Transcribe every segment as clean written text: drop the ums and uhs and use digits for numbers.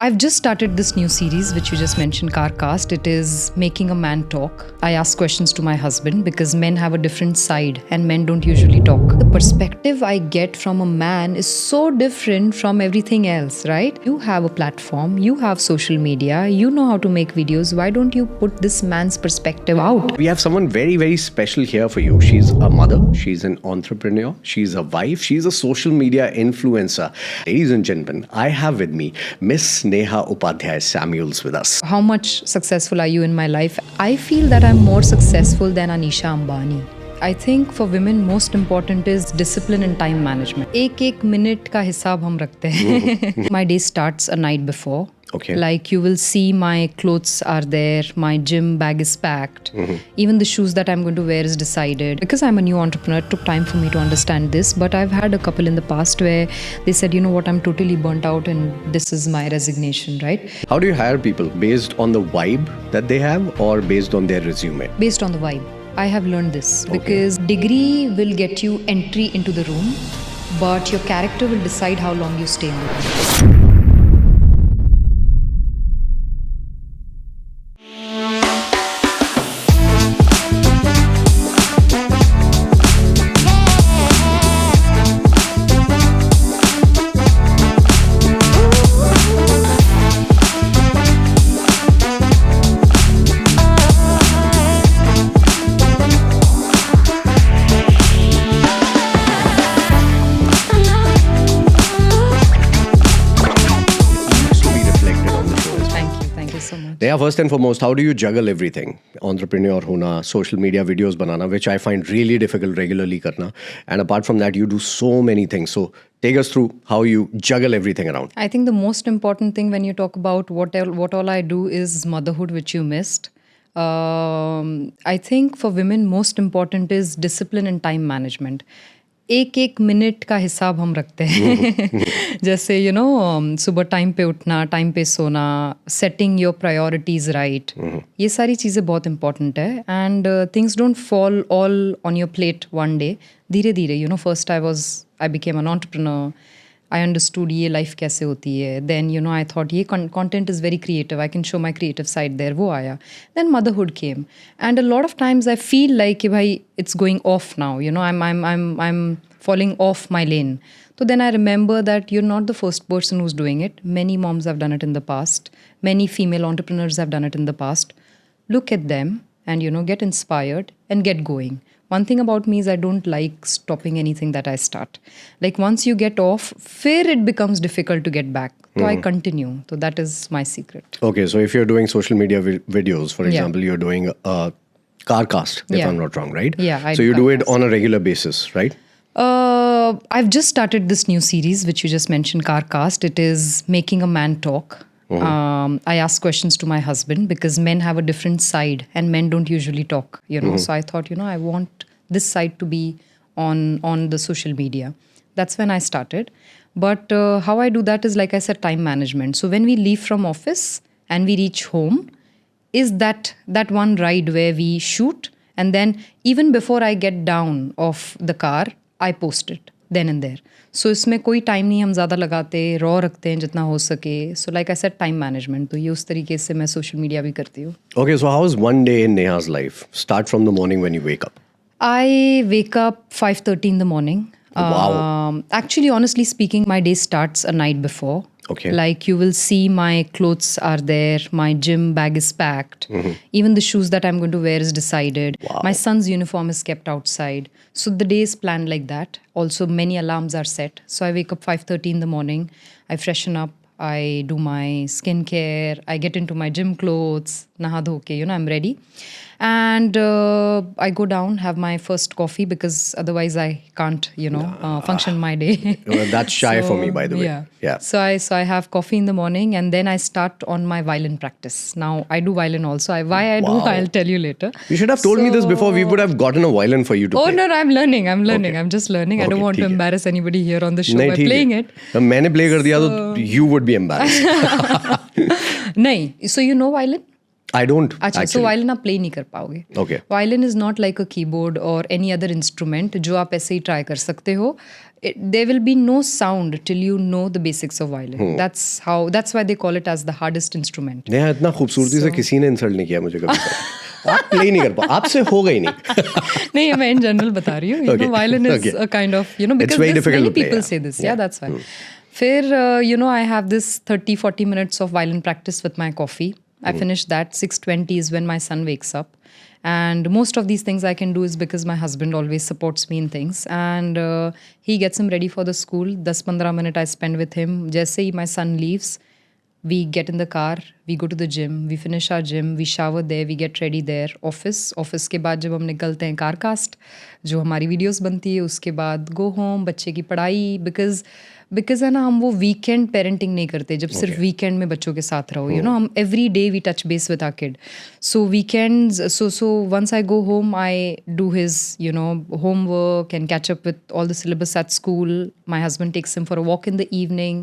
I've just started this new series, which you just mentioned, CarCast. It is making a man talk. I ask questions to my husband because men have a different side and men don't usually talk. The perspective I get from a man is so different from everything else, right? You have a platform, you have social media, you know how to make videos. Why don't you put this man's perspective out? We have someone very, very special here for you. She's a mother, she's an entrepreneur, she's a wife, she's a social media influencer. Ladies and gentlemen, I have with me Miss Neha Upadhyay Samuel with us. How much successful are you in my life? I feel that I'm more successful than Anisha Ambani. I think for women most important is discipline and time management. एक minute का हिसाब हम रखते हैं. My day starts a night before. Okay. Like you will see my clothes are there, my gym bag is packed. Even the shoes that I'm going to wear is decided. Because I'm a new entrepreneur, it took time for me to understand this. But I've had a couple in the past where they said, you know what, I'm totally burnt out and this is my resignation, right? How do you hire people? Based on the vibe that they have or based on their resume? Based on the vibe. I have learned this because degree will get you entry into the room, but your character will decide how long you stay in the room. Neha, first and foremost, how do you juggle everything? Entrepreneur hona, social media videos banana, which I find really difficult regularly karna. And apart from that, you do so many things. So take us through how you juggle everything around. I think the most important thing when you talk about what all I do is motherhood, which you missed. I think for women most important is discipline and time management. एक minute का हिसाब हम रखते हैं. जैसे सुबह time पे उठना, टाइम पे सोना, सेटिंग योर प्रायोरिटीज राइट, ये सारी चीज़ें बहुत इंपॉर्टेंट है. And things don't fall all on your plate one day. धीरे धीरे first I became an entrepreneur. I understood ये लाइफ कैसे होती है. Then I thought ये content is very creative. I can show my creative side there. वो आया. Then motherhood came, and a lot of times I feel like कि भाई it's going off now. I'm falling off my lane. So then I remember that you're not the first person who's doing it. Many moms have done it in the past. Many female entrepreneurs have done it in the past. Look at them and get inspired and get going. One thing about me is I don't like stopping anything that I start. Like once you get off, fear it becomes difficult to get back. So I continue. So that is my secret. Okay, so if you're doing social media videos, for example, you're doing a CarCast, if I'm not wrong, right? Yeah. So you do it on a regular basis, right? I've just started this new series, which you just mentioned, CarCast. It is making a man talk. I ask questions to my husband because men have a different side and men don't usually talk, So I thought, I want this side to be on the social media. That's when I started. But how I do that is, like I said, time management. So when we leave from office and we reach home, is that one ride where we shoot, and then even before I get down of the car, I post it then and there. So इसमें कोई time नहीं हम ज़्यादा लगाते, raw रखते हैं जितना हो सके. So like I said, time management. तो ये उस तरीके से मैं social media भी करती हूँ. Okay, so how is one day in Neha's life? Start from the morning when you wake up. I wake up 5:30 in the morning. Wow. Actually, honestly speaking, my day starts a night before. Okay. Like you will see my clothes are there, my gym bag is packed. Even the shoes that I'm going to wear is decided. Wow. My son's uniform is kept outside. So the day is planned like that. Also, many alarms are set. So I wake up 5:30 in the morning. I freshen up. I do my skincare. I get into my gym clothes. Naha dho ke, I'm ready. And I go down, have my first coffee because otherwise I can't, function my day. That's shy for me, by the way. Yeah. So I have coffee in the morning and then I start on my violin practice. Now I do violin also. Why I do, I'll tell you later. You should have told me this before. We would have gotten a violin for you to play. Oh no, I'm learning. Okay. I'm just learning. I don't want to embarrass anybody here on the show by playing it. मैंने play कर दिया तो you would be embarrassed. नहीं. So you know violin? I don't. अच्छा, so violin आप play नहीं कर पाओगे. Okay. Violin is not like a keyboard or any other instrument जो आप ऐसे ही try कर सकते हो. there will be no sound till you know the basics of violin. That's why they call it as the hardest instrument. Neha इतना खूबसूरती से किसी ने इंसल्ट नहीं किया मुझे कभी. आप प्ले नहीं कर पा, आपसे होगा ही नहीं. नहीं, मैं in general बता रही हूँ. Violin is a kind of, because many people say this. Yeah, that's why. फिर, I have this 30-40 minutes of violin practice with my coffee. I finish that. 6:20 is when my son wakes up. And most of these things I can do is because my husband always supports me in things. And he gets him ready for the school. 10-15 minutes I spend with him. Jaise hi my son leaves, we get in the car, we go to the gym, we finish our gym, we shower there, we get ready there. Office के बाद जब हम निकलते हैं CarCast, जो हमारी videos बनती है, उसके बाद go home, बच्चे की पढ़ाई, because है ना, हम वो वीकेंड पेरेंटिंग नहीं करते जब सिर्फ वीकेंड में बच्चों के साथ रहो. हम every day we touch base with our kid. So weekends, so once I go home, I do his homework and catch up with all the syllabus at school. My husband takes him for a walk in the evening,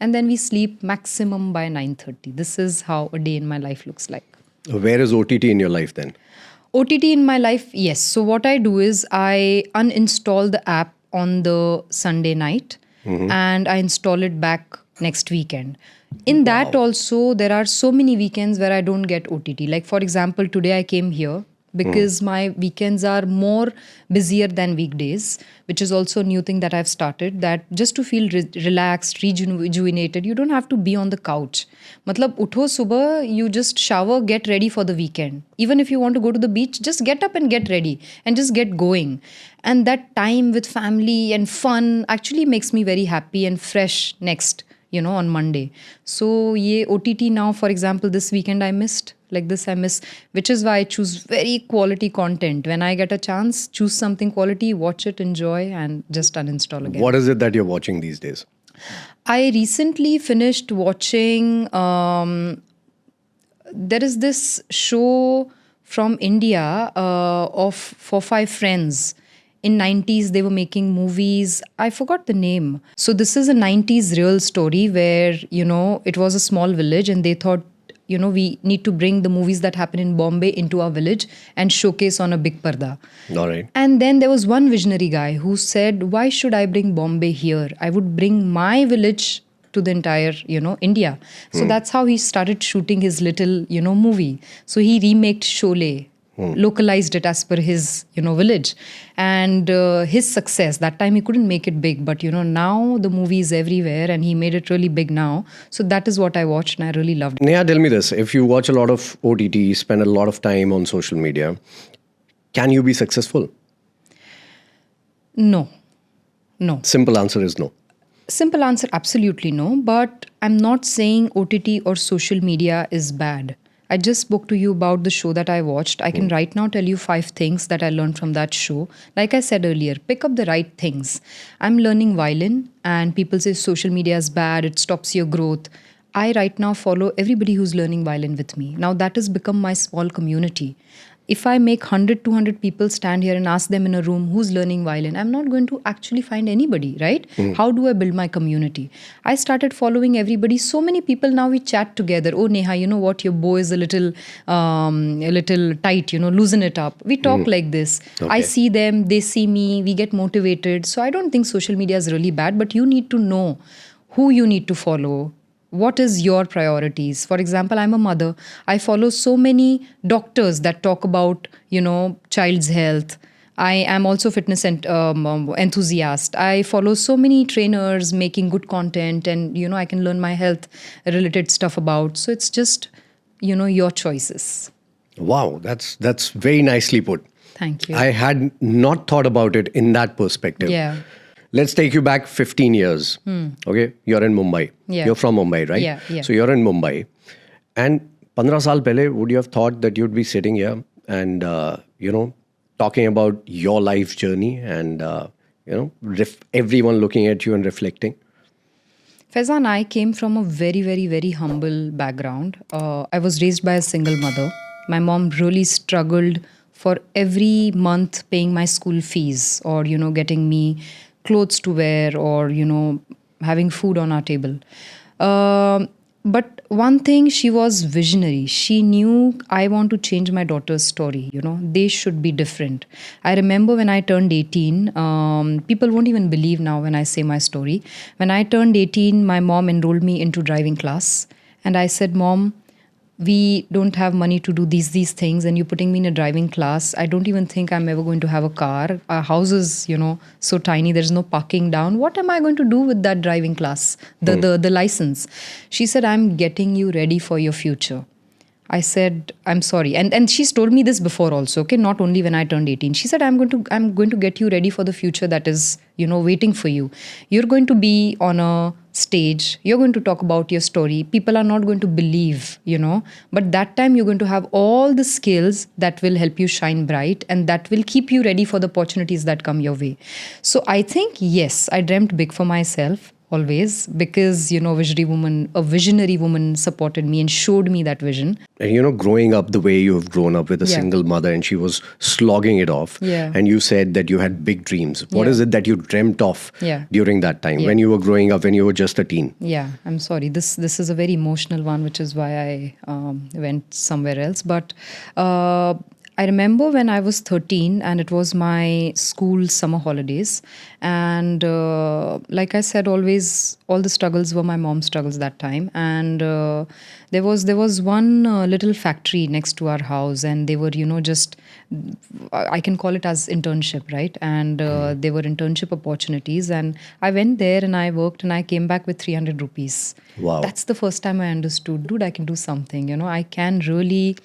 and then we sleep maximum by 9:30. This is how a day in my life looks like. Where is OTT in your life then? OTT in my life, yes. So what I do is I uninstall the app on the Sunday night. And I install it back next weekend. In that also, there are so many weekends where I don't get OTT. Like, for example, today I came here because my weekends are more busier than weekdays, which is also a new thing that I've started, that just to feel relaxed, rejuvenated, you don't have to be on the couch. Matlab, utho subah, you just shower, get ready for the weekend. Even if you want to go to the beach, just get up and get ready and just get going. And that time with family and fun actually makes me very happy and fresh next, on Monday. So, ye OTT now, for example, this weekend I missed. Like this I miss, which is why I choose very quality content. When I get a chance, choose something quality, watch it, enjoy, and just uninstall again. What is it that you're watching these days? I recently finished watching, there is this show from India of 4-5 friends. In 90s, they were making movies. I forgot the name. So this is a 90s real story where, it was a small village and they thought, we need to bring the movies that happen in Bombay into our village and showcase on a big parda. All right. And then there was one visionary guy who said, why should I bring Bombay here? I would bring my village to the entire, India. So that's how he started shooting his little, movie. So he remaked Sholay. Localized it as per his, village. And his success, that time he couldn't make it big. But, now the movie is everywhere and he made it really big now. So that is what I watched and I really loved it. Neha, tell me this. If you watch a lot of OTT, spend a lot of time on social media, can you be successful? No. Simple answer is no. Simple answer, absolutely no. But I'm not saying OTT or social media is bad. I just spoke to you about the show that I watched. I can right now tell you 5 things that I learned from that show. Like I said earlier, pick up the right things. I'm learning violin and people say social media is bad, it stops your growth. I right now follow everybody who's learning violin with me. Now that has become my small community. If I make 100-200 people stand here and ask them in a room who's learning violin, I'm not going to actually find anybody, right? How do I build my community? I started following everybody. So many people now we chat together. Oh, Neha, you know what? Your bow is a little tight, loosen it up. We talk like this. Okay. I see them, they see me, we get motivated. So I don't think social media is really bad, but you need to know who you need to follow. What is your priorities? For example, I'm a mother. I follow so many doctors that talk about, child's health. I am also fitness enthusiast. I follow so many trainers making good content and, I can learn my health related stuff about. So it's just, your choices. Wow, that's very nicely put. Thank you. I had not thought about it in that perspective. Yeah. Let's take you back 15 years. Okay, you're in Mumbai. Yeah. You're from Mumbai, right? Yeah. So you're in Mumbai. And 15 saal pehle, would you have thought that you'd be sitting here and, talking about your life journey and, everyone looking at you and reflecting? Faizan, I came from a very, very, very humble background. I was raised by a single mother. My mom really struggled for every month paying my school fees or, getting me clothes to wear or, having food on our table. But one thing, she was visionary. She knew I want to change my daughter's story. They should be different. I remember when I turned 18, people won't even believe now when I say my story. When I turned 18, my mom enrolled me into driving class. And I said, Mom, we don't have money to do these things, and you're putting me in a driving class. I don't even think I'm ever going to have a car. Our house is, so tiny. There's no parking down. What am I going to do with that driving class, the license? She said, I'm getting you ready for your future. I said, I'm sorry. And she's told me this before also, okay? Not only when I turned 18. She said, I'm going to get you ready for the future that is, waiting for you. You're going to be on a stage. You're going to talk about your story. People are not going to believe, But that time you're going to have all the skills that will help you shine bright and that will keep you ready for the opportunities that come your way. So I think, yes, I dreamt big for myself. Always, because a visionary woman supported me and showed me that vision. And growing up the way you have grown up with a single mother, and she was slogging it off, and you said that you had big dreams. What is it that you dreamt of during that time when you were growing up, when you were just a teen? I'm sorry, this is a very emotional one, which is why I went somewhere else. But I remember when I was 13 and it was my school summer holidays. And like I said, always, all the struggles were my mom's struggles that time. And there was one little factory next to our house, and they were, I can call it as internship, right? And there were internship opportunities. And I went there and I worked and I came back with 300 rupees. Wow. That's the first time I understood, dude, I can do something. I can really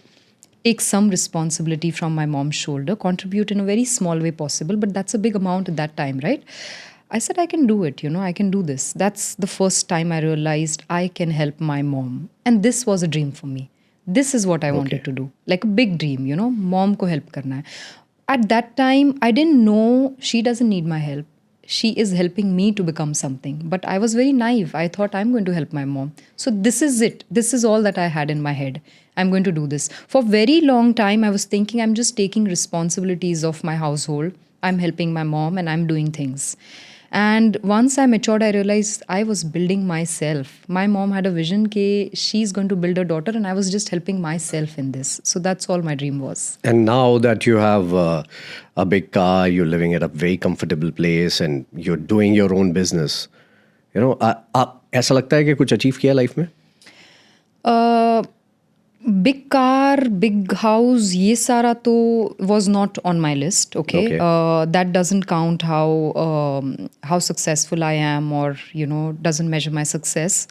take some responsibility from my mom's shoulder, contribute in a very small way possible, but that's a big amount at that time, right? I said, I can do it, I can do this. That's the first time I realized I can help my mom. And this was a dream for me. This is what I wanted to do. Like a big dream, mom ko help karna hai. At that time, I didn't know she doesn't need my help. She is helping me to become something. But I was very naive. I thought I'm going to help my mom. So this is it. This is all that I had in my head. I'm going to do this. For a very long time, I was thinking I'm just taking responsibilities of my household. I'm helping my mom and I'm doing things. And once I matured, I realized I was building myself. My mom had a vision that she's going to build her daughter, and I was just helping myself in this. So that's all my dream was. And now that you have a big car, you're living at a very comfortable place, and you're doing your own business, ऐसा लगता है कि कुछ achieve किया life में? Big car, big house, ye sara to was not on my list. Okay. That doesn't count how successful I am, or doesn't measure my success.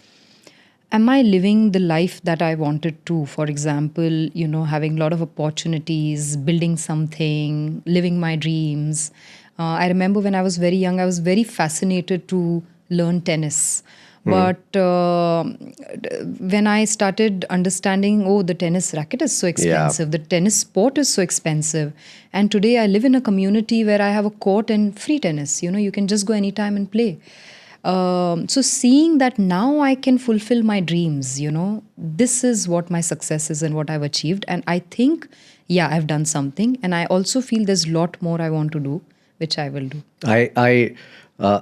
Am I living the life that I wanted to? For example, having a lot of opportunities, building something, living my dreams. I remember when I was very young, I was very fascinated to learn tennis. But when I started understanding, the tennis racket is so expensive, the tennis sport is so expensive. And today I live in a community where I have a court and free tennis. You can just go anytime and play. So seeing that now I can fulfill my dreams, this is what my success is and what I've achieved. And I think, I've done something. And I also feel there's a lot more I want to do, which I will do. I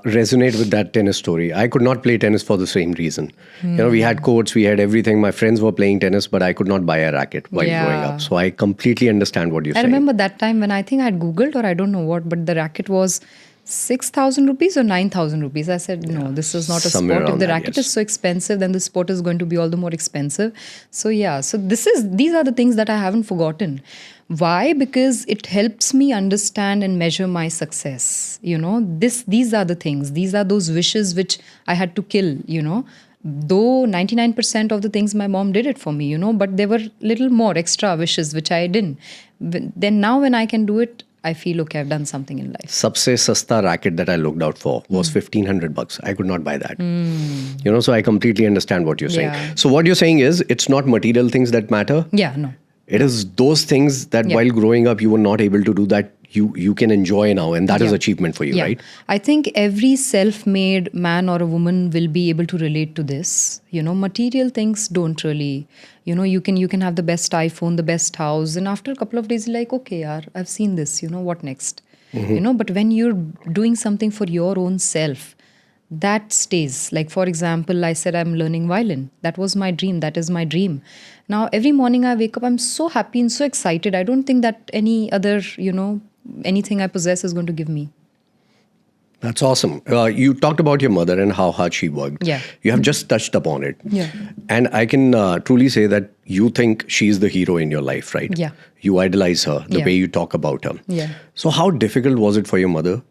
resonate with that tennis story. I could not play tennis for the same reason. We had courts, we had everything. My friends were playing tennis, but I could not buy a racket while growing up. So I completely understand what you're saying. I remember that time when I think I had Googled, or I don't know what, but the racket was 6,000 rupees or 9,000 rupees. I said, no, this is not a sport. If the racket is so expensive, then the sport is going to be all the more expensive. So so these are the things that I haven't forgotten. Why? Because it helps me understand and measure my success. These are the things. These are those wishes which I had to kill, Though 99% of the things my mom did it for me, but there were little more extra wishes which I didn't. Then now when I can do it, I feel, okay, I've done something in life. Sabse sasta racket that I looked out for was $1,500. I could not buy that. So I completely understand what you're saying. So what you're saying is, it's not material things that matter. No. It is those things that while growing up, you were not able to do that you can enjoy now. And that is achievement for you, right? I think every self-made man or a woman will be able to relate to this. Material things don't really, you can have the best iPhone, the best house. And after a couple of days, you're like, okay, I've seen this, what next? But when you're doing something for your own self, that stays. Like, for example, I said I'm learning violin. That was my dream. That is my dream. Now, every morning I wake up, I'm so happy and so excited. I don't think that any other, anything I possess is going to give me. That's awesome. You talked about your mother and how hard she worked. Yeah. You have just touched upon it. Yeah. And I can truly say that you think she's the hero in your life, right? Yeah. You idolize her, the Yeah. way you talk about her. Yeah. So how difficult was it for your mother?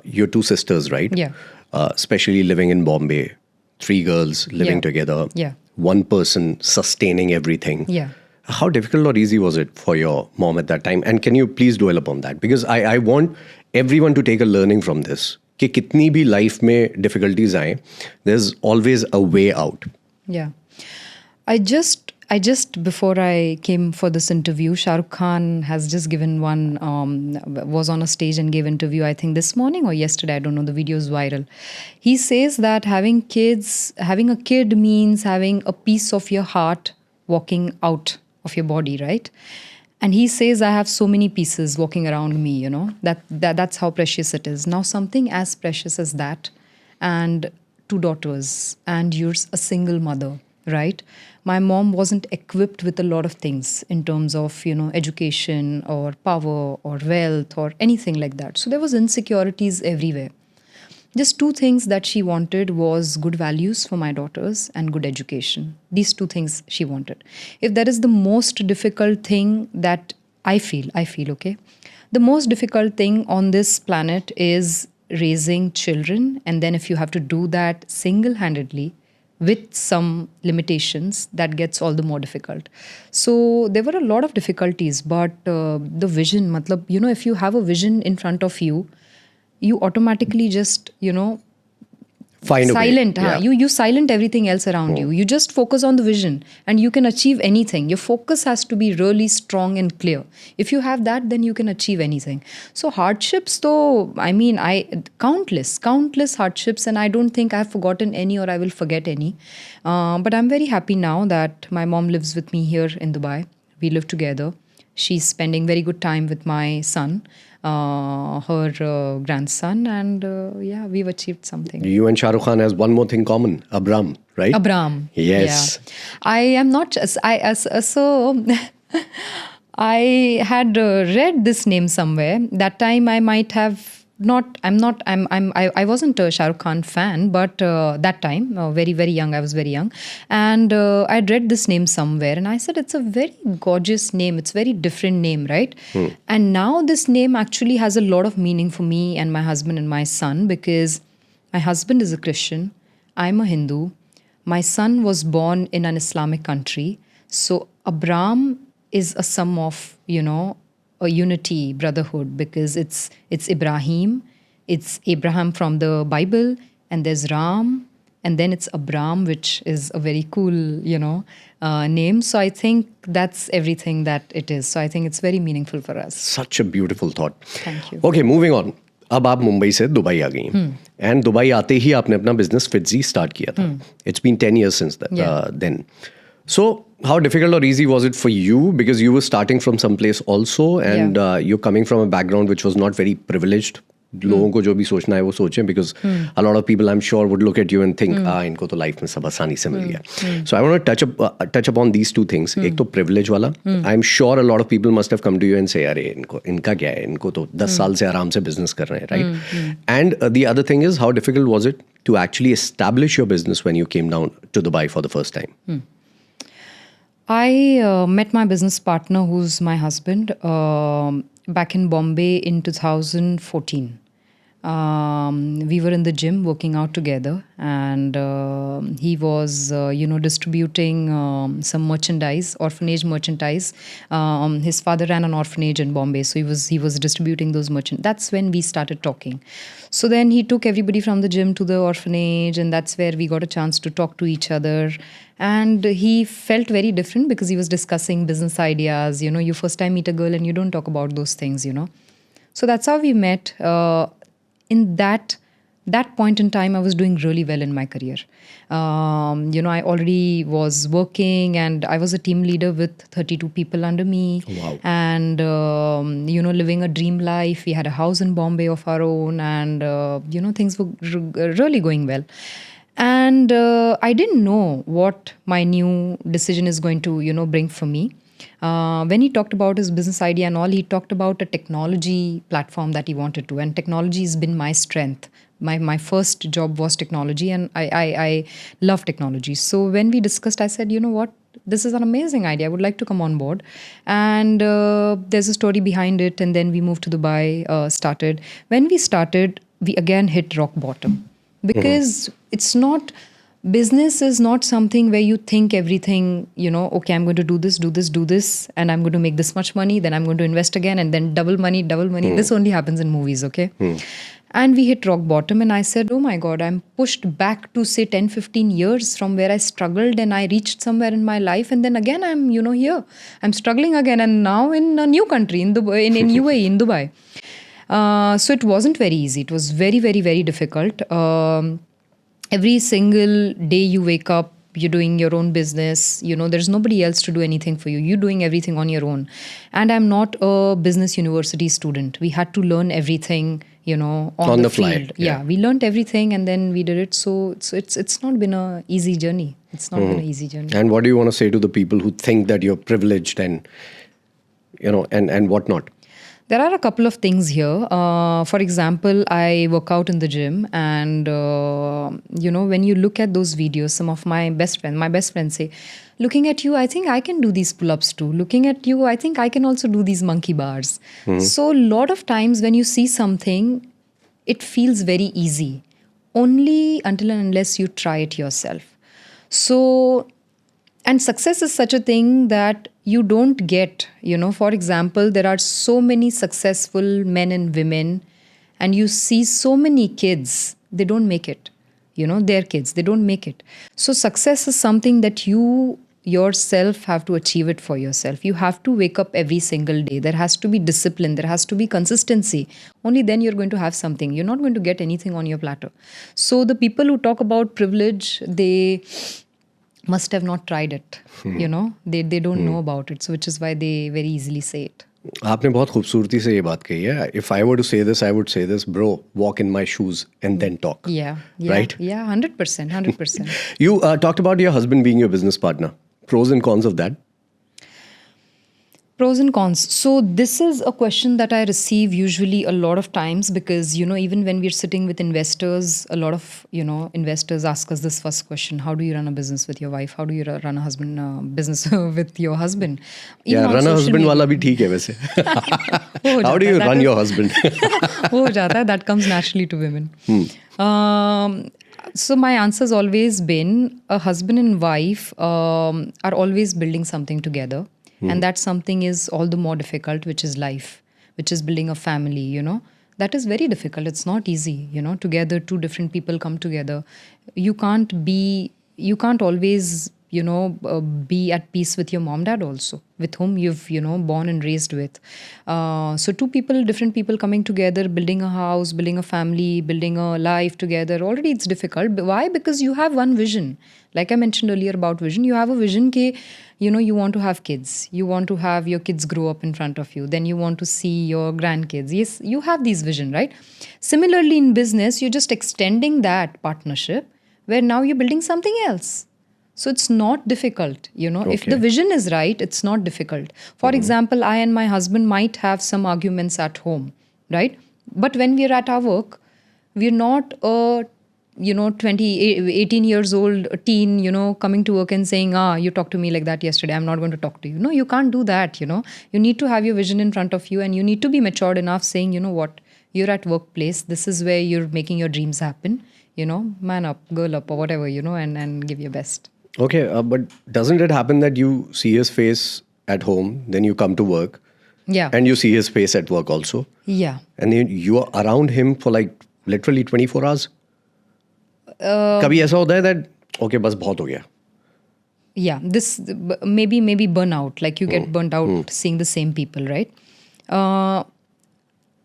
Your two sisters, right? Yeah. Especially living in Bombay, 3 girls living Yeah. together. Yeah. One person sustaining everything. Yeah. How difficult or easy was it for your mom at that time? And can you please dwell upon that? Because I want everyone to take a learning from this. कि कितनी भी life में difficulties आए, there's always a way out. Yeah. I just before I came for this interview, Shah Rukh Khan has just given one, was on a stage and gave interview, I think this morning or yesterday, I don't know, the video is viral. He says that having a kid means having a piece of your heart walking out of your body, right? And he says, I have so many pieces walking around me, that's how precious it is. Now, something as precious as that, and 2 daughters, and you're a single mother, right? My mom wasn't equipped with a lot of things in terms of, education or power or wealth or anything like that. So there was insecurities everywhere. Just 2 things that she wanted was good values for my daughters and good education. These 2 things she wanted. If that is the most difficult thing that I feel, okay? The most difficult thing on this planet is raising children. And then if you have to do that single-handedly with some limitations, that gets all the more difficult. So there were a lot of difficulties, but the vision, matlab, if you have a vision in front of you, you automatically just, Find a way. silent. Yeah. You silent everything else around you. You just focus on the vision and you can achieve anything. Your focus has to be really strong and clear. If you have that, then you can achieve anything. So hardships though, countless hardships, and I don't think I've forgotten any or I will forget any. But I'm very happy now that my mom lives with me here in Dubai. We live together. She's spending very good time with my son. Her grandson, and we've achieved something. You and Shah Rukh Khan has one more thing common, Abram, right? Abram. Yes. Yeah. I am not. So I had read this name somewhere. That time I might have not. I wasn't a Shah Rukh Khan fan, but that time, very very young. I was very young, and I'd read this name somewhere, and I said it's a very gorgeous name. It's a very different name, right? And now this name actually has a lot of meaning for me and my husband and my son, because my husband is a Christian. I'm a Hindu. My son was born in an Islamic country. So Abram is a sum of, a unity, brotherhood, because it's Ibrahim, it's Abraham from the Bible, and there's Ram, and then it's Abram, which is a very cool, name. So I think that's everything that it is. So I think it's very meaningful for us. Such a beautiful thought. Thank you. Okay, moving on. अब आप मुंबई से Dubai आ गई and Dubai आते ही आपने अपना business फिट्जी start किया था. It's been 10 years since then. So how difficult or easy was it for you, because you were starting from some place also, and you're coming from a background which was not very privileged. लोगों को जो भी सोचना है वो सोचें, because a lot of people I'm sure would look at you and think इनको तो लाइफ में सब आसानी से मिल गया. So I want to touch upon these 2 things. एक तो privilege वाला. I'm sure a lot of people must have come to you and say अरे इनका क्या है, इनको तो 10 साल से आराम से business कर रहे हैं, right? And the other thing is, how difficult was it to actually establish your business when you came down to Dubai for the first time? I met my business partner, who's my husband, back in Bombay in 2014. We were in the gym working out together, and he was, distributing some merchandise, orphanage merchandise. His father ran an orphanage in Bombay, so he was distributing those merchandise. That's when we started talking. So then he took everybody from the gym to the orphanage, and that's where we got a chance to talk to each other. And he felt very different because he was discussing business ideas. You first time meet a girl and you don't talk about those things, So that's how we met. In that that point in time, I was doing really well in my career. I already was working, and I was a team leader with 32 people under me. Wow. And, living a dream life. We had a house in Bombay of our own, and, things were really going well. And I didn't know what my new decision is going to, bring for me. When he talked about his business idea and all, he talked about a technology platform that he wanted to. And technology has been my strength. My first job was technology, and I love technology. So when we discussed, I said, you know what? This is an amazing idea. I would like to come on board. And there's a story behind it. And then we moved to Dubai, started. When we started, we again hit rock bottom. Because it's not, business is not something where you think everything, okay, I'm going to do this, and I'm going to make this much money, then I'm going to invest again, and then double money. This only happens in movies, okay? And we hit rock bottom, and I said, oh my God, I'm pushed back to say 10, 15 years from where I struggled, and I reached somewhere in my life, and then again I'm, here. I'm struggling again, and now in a new country, in Dubai, in UAE, in Dubai. So it wasn't very easy. It was very, very, very difficult. Every single day you wake up, you're doing your own business. There's nobody else to do anything for you. You're doing everything on your own. And I'm not a business university student. We had to learn everything, on the fly. field. Yeah, we learned everything, and then we did it. So it's not been an easy journey. It's not been an easy journey. And what do you want to say to the people who think that you're privileged and, and whatnot? There are a couple of things here. For example, I work out in the gym, and when you look at those videos, some of my best friends say, looking at you, I think I can do these pull-ups too. Looking at you, I think I can also do these monkey bars. So a lot of times when you see something, it feels very easy, only until and unless you try it yourself. So, and success is such a thing that you don't get, for example, there are so many successful men and women, and you see so many kids, they don't make it. Their kids, they don't make it. So success is something that you yourself have to achieve it for yourself. You have to wake up every single day. There has to be discipline. There has to be consistency. Only then you're going to have something. You're not going to get anything on your platter. So the people who talk about privilege, they must have not tried it. They don't know about it. So which is why they very easily say it. आपने बहुत खूबसूरती से ये बात कही है. If I were to say this, I would say this, bro, walk in my shoes and then talk. Yeah. Right? Yeah, 100%. You talked about your husband being your business partner. Pros and cons of that? Pros and cons. So this is a question that I receive usually a lot of times because, even when we're sitting with investors, a lot of, investors ask us this first question: how do you run a business with your wife? How do you run a business with your husband? Even run a husband wala bhi theek hai वैसे. How do you run your husband? हो जाता है. That comes naturally to women. So my answer has always been a husband and wife are always building something together. And that something is all the more difficult, which is life, which is building a family, That is very difficult. It's not easy, Together, two different people come together. You can't always, be at peace with your mom, dad also, with whom you've, born and raised with. So different people coming together, building a house, building a family, building a life together. Already it's difficult. Why? Because you have one vision. Like I mentioned earlier about vision, you have a vision ke, you want to have kids. You want to have your kids grow up in front of you. Then you want to see your grandkids. Yes, you have these vision, right? Similarly, in business, you're just extending that partnership where now you're building something else. So it's not difficult, Okay. If the vision is right, it's not difficult. For example, I and my husband might have some arguments at home, right? But when we're at our work, we're not a 18 years old teen, coming to work and saying, you talked to me like that yesterday, I'm not going to talk to you. No, you can't do that, You need to have your vision in front of you, and you need to be matured enough saying, what, you're at workplace, this is where you're making your dreams happen, man up, girl up, or whatever, and give your best. Okay, but doesn't it happen that you see his face at home, then you come to work, and you see his face at work also? Yeah. And then you are around him for like literally 24 hours? कभी ऐसा होता है that okay बस बहुत हो गया? Yeah, this maybe burnout, like you get burnt out seeing the same people, right?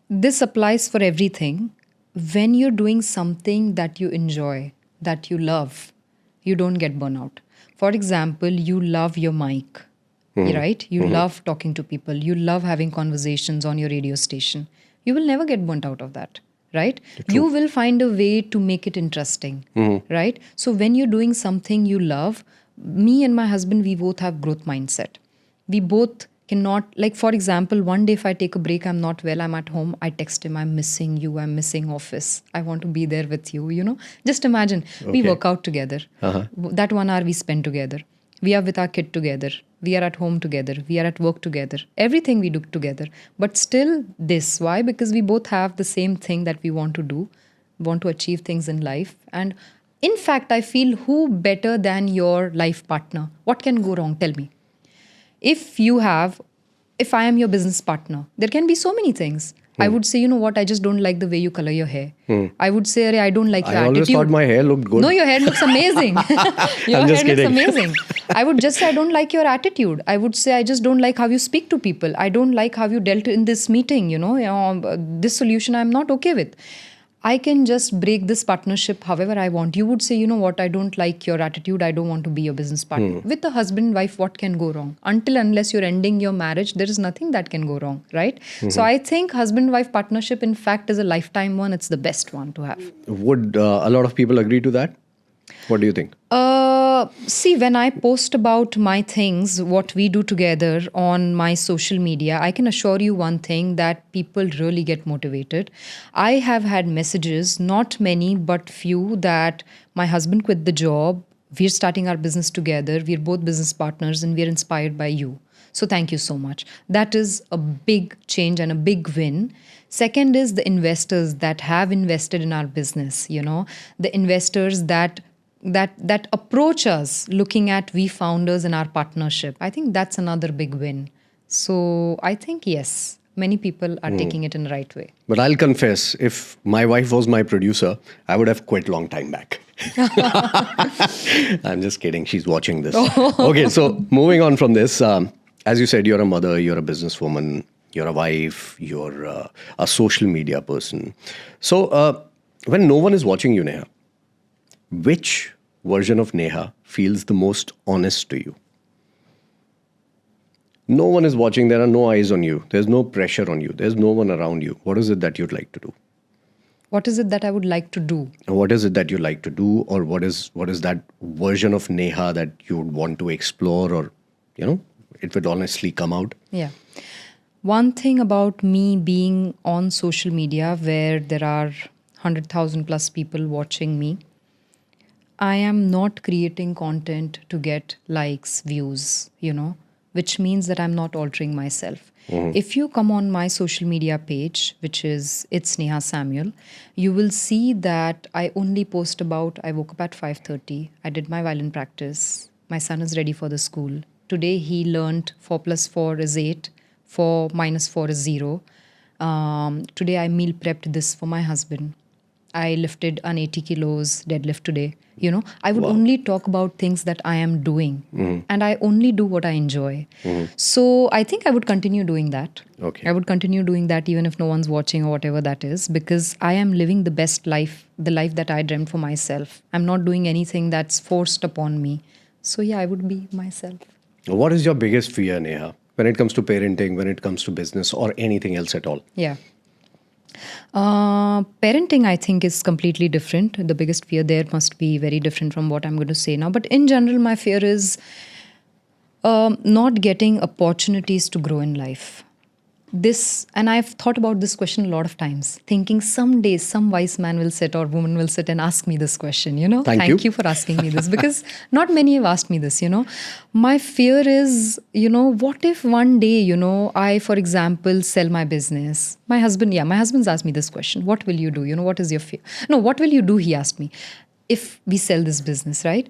This applies for everything. when you're doing something that you enjoy, that you love, you don't get burnout. For example, you love your mic, right? You love talking to people, you love having conversations on your radio station. You will never get burnt out of that, right? You will find a way to make it interesting, right? So when you're doing something you love, me and my husband, we both have growth mindset. We both cannot, like, for example, one day if I take a break, I'm not well, I'm at home, I text him, I'm missing you, I'm missing office, I want to be there with you, just imagine. We work out together. That 1 hour we spend together, we are with our kid together, we are at home together, we are at work together, everything we do together. But still this, why? Because we both have the same thing that we want to do, want to achieve things in life. And in fact, I feel, who better than your life partner? What can go wrong? Tell me. If I am your business partner, there can be so many things. I would say, you know what, I just don't like the way you color your hair. I would say, I don't like your attitude. I always thought my hair looked good. No, your hair looks amazing. Your I'm just hair kidding. looks amazing. I would just say, I don't like your attitude. I would say, I just don't like how you speak to people. I don't like how you dealt in this meeting, this solution I'm not okay with. I can just break this partnership however I want. You would say, you know what, I don't like your attitude, I don't want to be your business partner. With a husband and wife, what can go wrong? Unless you're ending your marriage, there is nothing that can go wrong, right? So I think husband-wife partnership, in fact, is a lifetime one. It's the best one to have. Would a lot of people agree to that? What do you think? See, when I post about my things, what we do together on my social media, I can assure you one thing, that people really get motivated. I have had messages, not many, but few, that my husband quit the job, we're starting our business together, we're both business partners, and we're inspired by you. So thank you so much. That is a big change and a big win. Second is the investors that have invested in our business, the investors that approach us looking at we founders and our partnership. I think that's another big win. So I think, yes, many people are taking it in the right way. But I'll confess, if my wife was my producer, I would have quit long time back. I'm just kidding. She's watching this. Okay, so moving on from this, as you said, you're a mother, you're a businesswoman, you're a wife, you're a social media person. So when no one is watching you, Neha, which version of Neha feels the most honest to you? No one is watching. There are no eyes on you. There's no pressure on you. There's no one around you. What is it that you'd like to do? What is it that I would like to do? What is it that you like to do? Or what is that version of Neha that you would want to explore, or, it would honestly come out? Yeah. One thing about me being on social media where there are 100,000 plus people watching me, I am not creating content to get likes, views, which means that I'm not altering myself. If you come on my social media page, which is It's Neha Samuel, you will see that I only post about, I woke up at 5:30, I did my violin practice, my son is ready for the school. Today he learned 4 plus 4 is 8, 4 minus 4 is 0. Today I meal prepped this for my husband. I lifted an 80 kilos deadlift today. I would only talk about things that I am doing, and I only do what I enjoy. So I think I would continue doing that. Okay. I would continue doing that even if no one's watching or whatever that is, because I am living the best life, the life that I dreamt for myself. I'm not doing anything that's forced upon me. So yeah, I would be myself. What is your biggest fear, Neha, when it comes to parenting, when it comes to business, or anything else at all? Yeah. Parenting, I think, is completely different. The biggest fear there must be very different from what I'm going to say now. But in general, my fear is not getting opportunities to grow in life. And I've thought about this question a lot of times, thinking someday some wise man will sit or woman will sit and ask me this question, Thank you for asking me this, because not many have asked me this, My fear is, what if one day, I, for example, sell my business. My husband's asked me this question. What will you do? What is your fear? No, what will you do? He asked me. If we sell this business, right?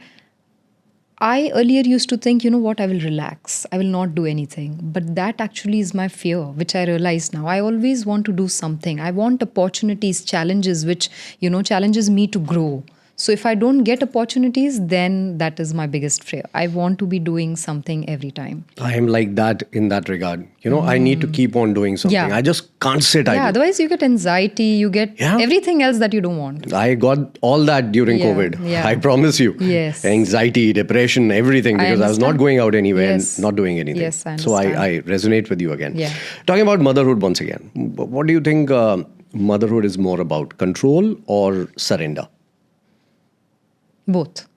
I earlier used to think, I will relax. I will not do anything. But that actually is my fear, which I realize now. I always want to do something. I want opportunities, challenges, which, challenges me to grow. So if I don't get opportunities, then that is my biggest fear. I want to be doing something every time. I am like that in that regard. I need to keep on doing something. Yeah. I just can't sit idle. Otherwise you get anxiety, you get everything else that you don't want. I got all that during COVID. Yeah. I promise you. Yes. Anxiety, depression, everything, because I was not going out anywhere and not doing anything. Yes, I so understand. I resonate with you again. Yeah. Talking about motherhood once again, what do you think motherhood is more about? Control or surrender? Both.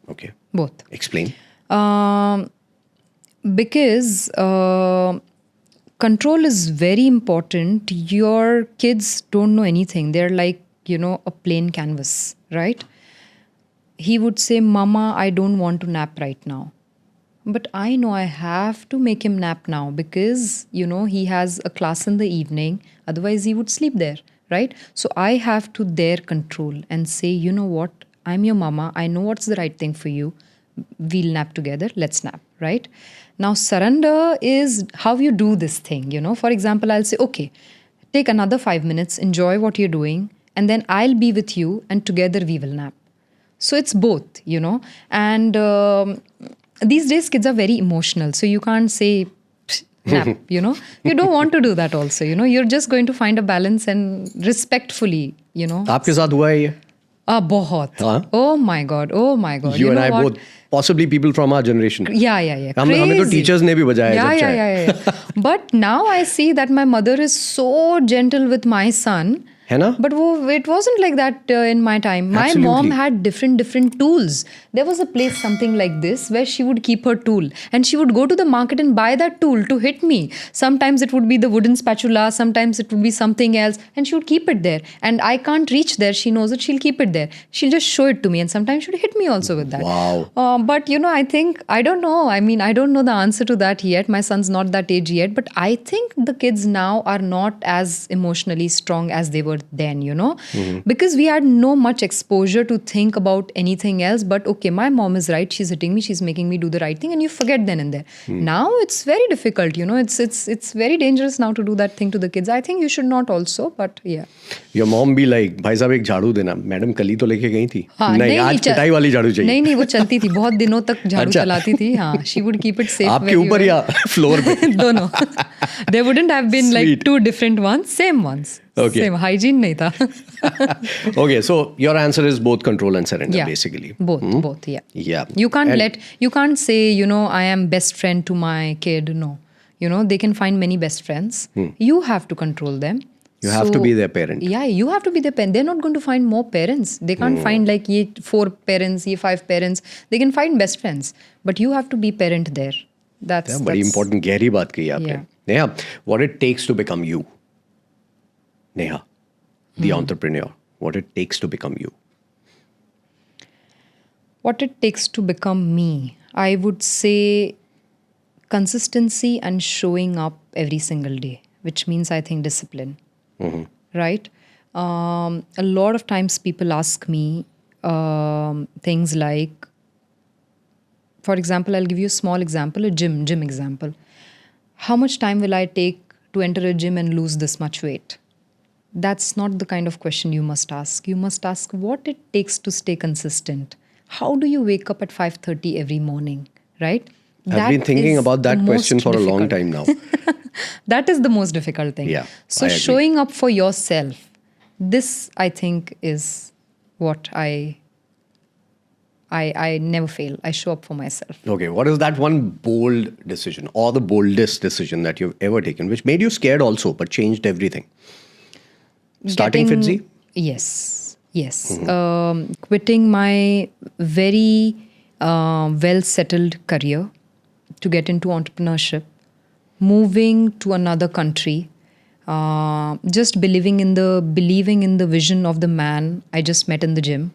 Okay. Both. Explain. Because control is very important. Your kids don't know anything. They're like, a plain canvas, right? He would say, Mama, I don't want to nap right now. But I know I have to make him nap now because, he has a class in the evening. Otherwise, he would sleep there, right? So I have to dare control and say, you know what? I'm your mama. I know what's the right thing for you. We'll nap together. Let's nap, right? Now, surrender is how you do this thing. For example, I'll say, okay, take another 5 minutes, enjoy what you're doing, and then I'll be with you and together we will nap. So it's both, And these days, kids are very emotional. So you can't say, nap, You don't want to do that also, You're just going to find a balance and respectfully, आपके साथ हुआ है ये? बहुत. Oh my God. You and I both, possibly people from our generation. Yeah. हमें तो teachers ने भी बजाया जब चाहे. Yeah. But now I see that my mother is so gentle with my son. है ना? But it wasn't like that in my time. My mom had different tools. There was a place something like this where she would keep her tool and she would go to the market and buy that tool to hit me. Sometimes it would be the wooden spatula, sometimes it would be something else, and she would keep it there. And I can't reach there. She knows it. She'll keep it there. She'll just show it to me, and sometimes she would hit me also with that. Wow. But I think, I don't know. I mean, I don't know the answer to that yet. My son's not that age yet. But I think the kids now are not as emotionally strong as they were then, because we had no much exposure to think about anything else. But okay, my mom is right. She's hitting me. She's making me do the right thing. And you forget then and there. Now it's very difficult. It's very dangerous now to do that thing to the kids. I think you should not also, but yeah. Your mom be like, भाई साहब एक झाड़ू देना. Madam कल ही तो लेके गई थी. नहीं आज पिटाई वाली झाड़ू चाहिए. नहीं वो चलती थी. बहुत दिनों तक झाड़ू चलाती थी. हाँ, she would keep it safe. आपके ऊपर या फ्लोर पे? दोनों. There wouldn't have been like two different ones, same ones. Okay. Same hygiene नहीं था. Okay, so your answer is both control and surrender, basically. Both, yeah. Yeah. You can't say, I am best friend to my kid. No. They can find many best friends. You have to control them. You have to be their parent. Yeah, you have to be their parent. They're not going to find more parents. They can't find like 4 parents, 5 parents. They can find best friends. But you have to be parent there. That's very important. गहरी बात कही आपने. Yeah. Neha, what it takes to become you. Neha, the entrepreneur. What it takes to become you. What it takes to become me. I would say consistency and showing up every single day, which means I think discipline. Right? A lot of times people ask me things like, for example, I'll give you a small example, a gym example. How much time will I take to enter a gym and lose this much weight? That's not the kind of question you must ask. You must ask what it takes to stay consistent. How do you wake up at 5:30 every morning, right? I've been thinking about that question for a long time now. That is the most difficult thing. Yeah, so showing up for yourself, this I think is what I never fail. I show up for myself. Okay, what is that one bold decision or the boldest decision that you've ever taken, which made you scared also, but changed everything? Starting Fitze? Yes. Quitting my very well-settled career to get into entrepreneurship, moving to another country, just believing in the vision of the man I just met in the gym.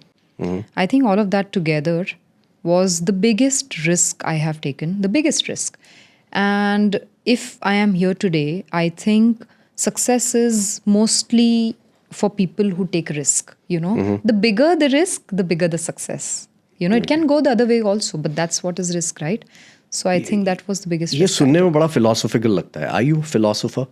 I think all of that together was the biggest risk I have taken, the biggest risk. And if I am here today, I think success is mostly for people who take risk, The bigger the risk, the bigger the success. It can go the other way also, but that's what is risk, right? So I think that was the biggest risk. ये सुनने में बड़ा philosophical लगता है. Are you a philosopher?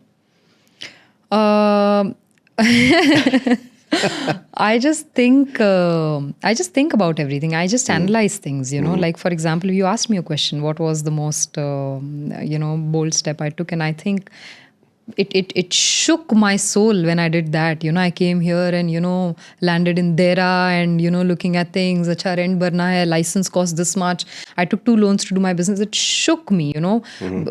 I just think about everything. I just analyze things, like, for example, you asked me a question, what was the most, bold step I took? And I think it shook my soul when I did that. I came here and, landed in Dera and, looking at things. Acha, rent bharna hai, license cost this much. I took 2 loans to do my business. It shook me.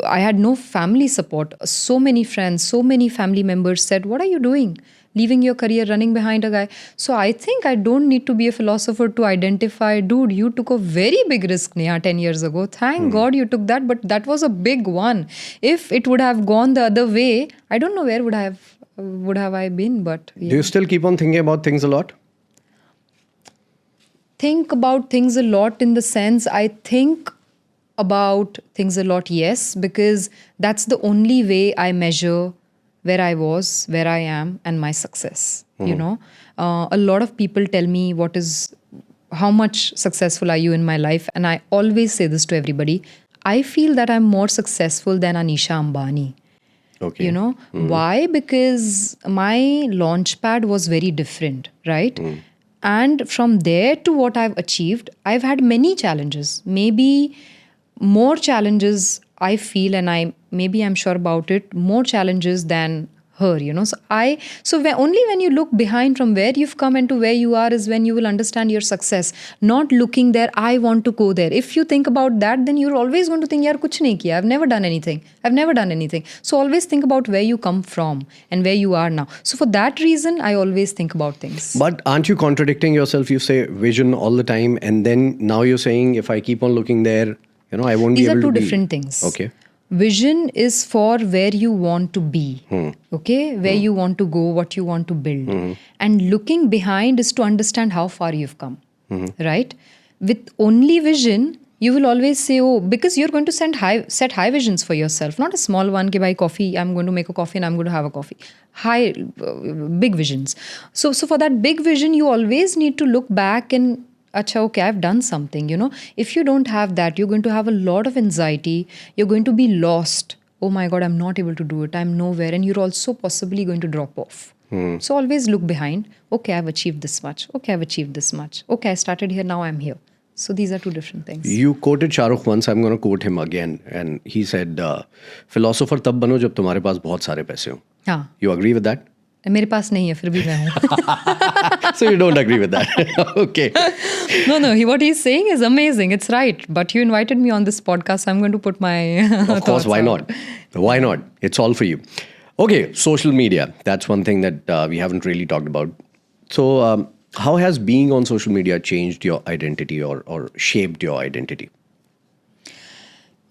I had no family support. So many friends, so many family members said, what are you doing? Leaving your career, running behind a guy. So I think I don't need to be a philosopher to identify, dude, you took a very big risk, Neha, 10 years ago. Thank God you took that, but that was a big one. If it would have gone the other way, I don't know where would have I been, but yeah. Do you still keep on thinking about things a lot? Think about things a lot in the sense, I think about things a lot, yes, because that's the only way I measure where I was, where I am, and my success. A lot of people tell me how much successful are you in my life? And I always say this to everybody. I feel that I'm more successful than Anisha Ambani. Okay. Why? Because my launch pad was very different, right? And from there to what I've achieved, I've had many challenges. Maybe more challenges, I feel, and I'm sure about it, more challenges than her, So only when you look behind from where you've come and to where you are is when you will understand your success. Not looking there, I want to go there. If you think about that, then you're always going to think, yaar, kuch nahi kiya. I've never done anything. So always think about where you come from and where you are now. So for that reason, I always think about things. But aren't you contradicting yourself? You say vision all the time, and then now you're saying, if I keep on looking there, I won't be able to be. These are two different things. Okay. Vision is for where you want to be, okay? Where you want to go, what you want to build. And looking behind is to understand how far you've come, right? With only vision, you will always say, because you're going to set high visions for yourself, not a small one, ki bhai coffee, I'm going to make a coffee and I'm going to have a coffee. Big visions. So for that big vision, you always need to look back and Acha, okay, I've done something, If you don't have that, you're going to have a lot of anxiety. You're going to be lost. Oh my God, I'm not able to do it. I'm nowhere. And you're also possibly going to drop off. So always look behind. Okay, I've achieved this much. Okay, I've achieved this much. Okay, I started here, now I'm here. So these are two different things. You quoted Shah Rukh once. I'm going to quote him again. And he said, philosopher tab bano jab tumhare paas bahut sare paise ho. हाँ. You agree with that? मेरे पास नहीं है फिर भी मैं हूँ. So you don't agree with that? Okay. No. What he's saying is amazing. It's right. But you invited me on this podcast, so I'm going to put my Of course, why not? Why not? It's all for you. Okay, social media. That's one thing that we haven't really talked about. So how has being on social media changed your identity or shaped your identity?